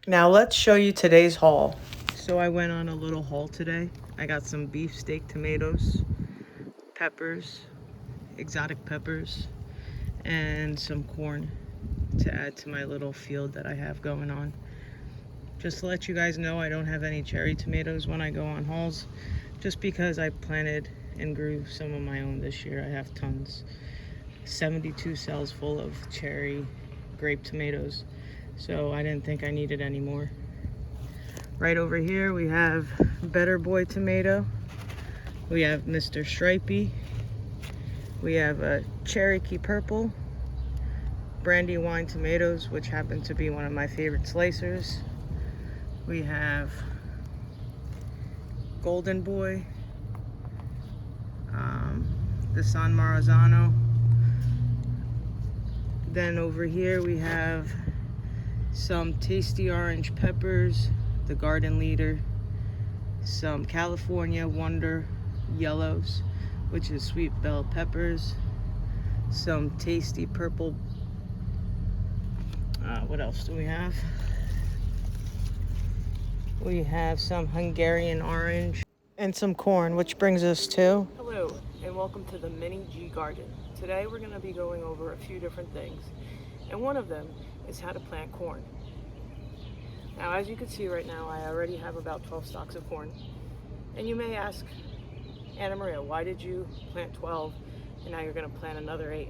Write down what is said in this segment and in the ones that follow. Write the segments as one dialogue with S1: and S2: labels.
S1: Now let's show you today's haul. So I went on a little haul today. I got some beefsteak tomatoes, peppers, exotic peppers, and some corn to add to my little field that I have going on. Just to let you guys know, I don't have any cherry tomatoes when I go on hauls, just because I planted and grew some of my own this year. I have tons. 72 cells full of cherry grape tomatoes, so I didn't think I needed any more. Right over here we have Better Boy tomato, we have Mr. Stripey, we have a Cherokee Purple, Brandywine tomatoes, which happen to be one of my favorite slicers. We have Golden Boy, the San Marzano. Then over here we have some tasty orange peppers, the Garden Leader, some California Wonder yellows, which is sweet bell peppers, some tasty purple, what else do we have? We have some Hungarian orange and some corn, which brings us to... Hello, and welcome to the Mini G Garden. Today we're going to be going over a few different things, and one of them is how to plant corn. Now, as you can see right now, I already have about 12 stalks of corn, and you may ask, Anna Maria, why did you plant 12 and now you're going to plant another 8?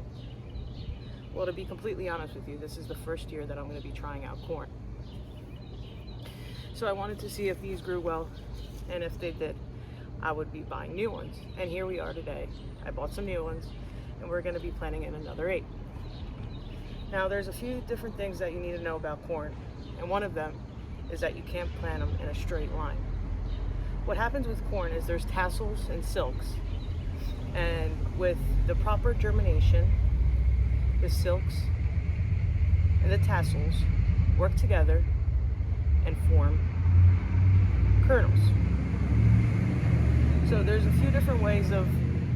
S1: Well, to be completely honest with you, this is the first year that I'm going to be trying out corn. So I wanted to see if these grew well, and if they did, I would be buying new ones. And here we are today. I bought some new ones, and we're going to be planting in another 8. Now, there's a few different things that you need to know about corn, and one of them is that you can't plant them in a straight line. What happens with corn is there's tassels and silks, and with the proper germination, the silks and the tassels work together and form kernels. So there's a few different ways of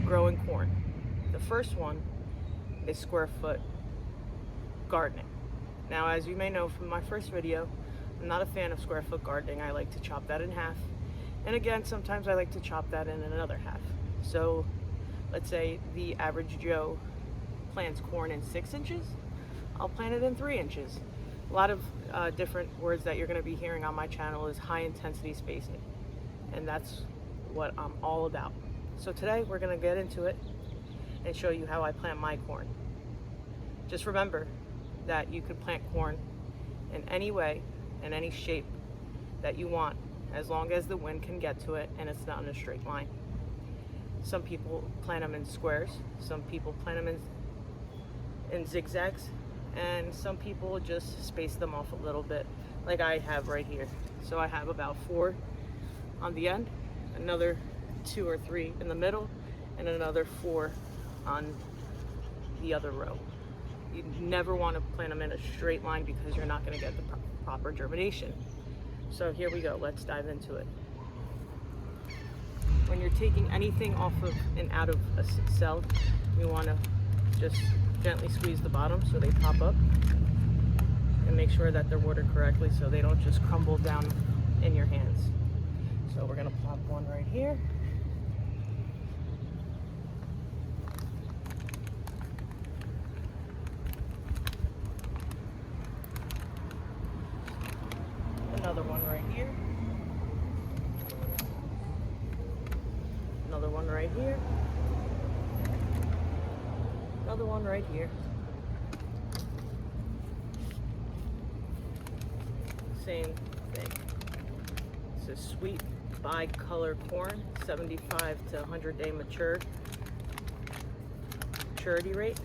S1: growing corn. The first one is square foot gardening. Now, as you may know from my first video, I'm not a fan of square foot gardening. I like to chop that in half. And again, sometimes I like to chop that in another half. So let's say the average Joe plants corn in 6 inches. I'll plant it in 3 inches. A lot of different words that you're going to be hearing on my channel is high intensity spacing, and that's what I'm all about. So today we're going to get into it and show you how I plant my corn. Just remember that you can plant corn in any way, in any shape that you want, as long as the wind can get to it and it's not in a straight line. Some people plant them in squares, some people plant them in zigzags, and some people just space them off a little bit, like I have right here. So I have about 4 on the end, another 2 or 3 in the middle, and another 4 on the other row. You never want to plant them in a straight line because you're not going to get the proper germination. So here we go, let's dive into it. When you're taking anything off of and out of a cell, you want to just gently squeeze the bottom so they pop up, and make sure that they're watered correctly so they don't just crumble down in your hands. So we're going to plop one right here. Another one right here. Another one right here. Another one right here. Same thing. This is sweet bicolor corn, 75 to 100 day maturity rate.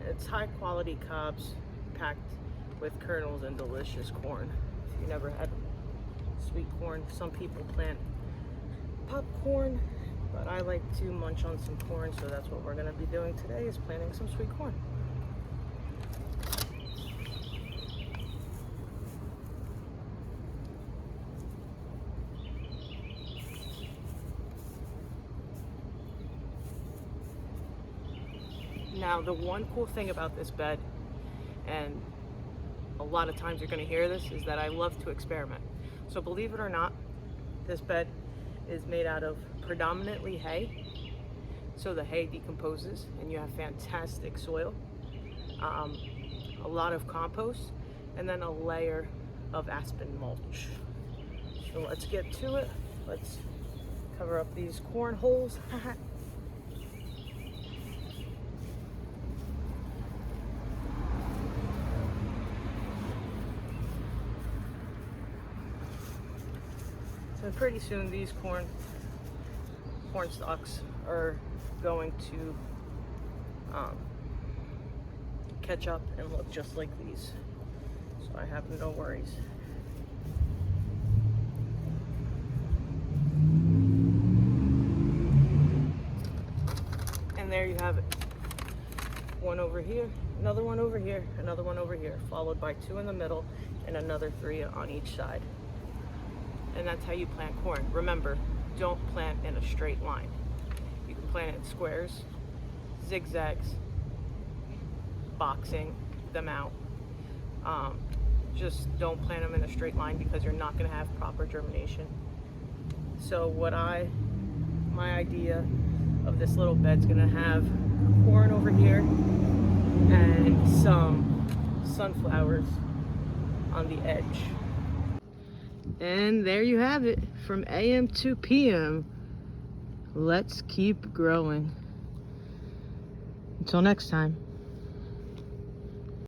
S1: It's high quality cobs packed with kernels and delicious corn. If you never had sweet corn, some people plant popcorn, but I like to munch on some corn, so that's what we're going to be doing today, is planting some sweet corn. Now, the one cool thing about this bed, and a lot of times you're going to hear this, is that I love to experiment. So believe it or not, this bed is made out of predominantly hay. So the hay decomposes and you have fantastic soil, a lot of compost, and then a layer of aspen mulch. So let's get to it. Let's cover up these corn holes. So pretty soon these corn stalks are going to catch up and look just like these. So I have no worries. And there you have it. One over here, another one over here, another one over here, followed by 2 in the middle and another 3 on each side. And that's how you plant corn. Remember, don't plant in a straight line. You can plant it in squares, zigzags, boxing them out. Just don't plant them in a straight line because you're not going to have proper germination. So my idea of this little bed's going to have corn over here and some sunflowers on the edge. And there you have it, from AM to PM. Let's keep growing. Until next time.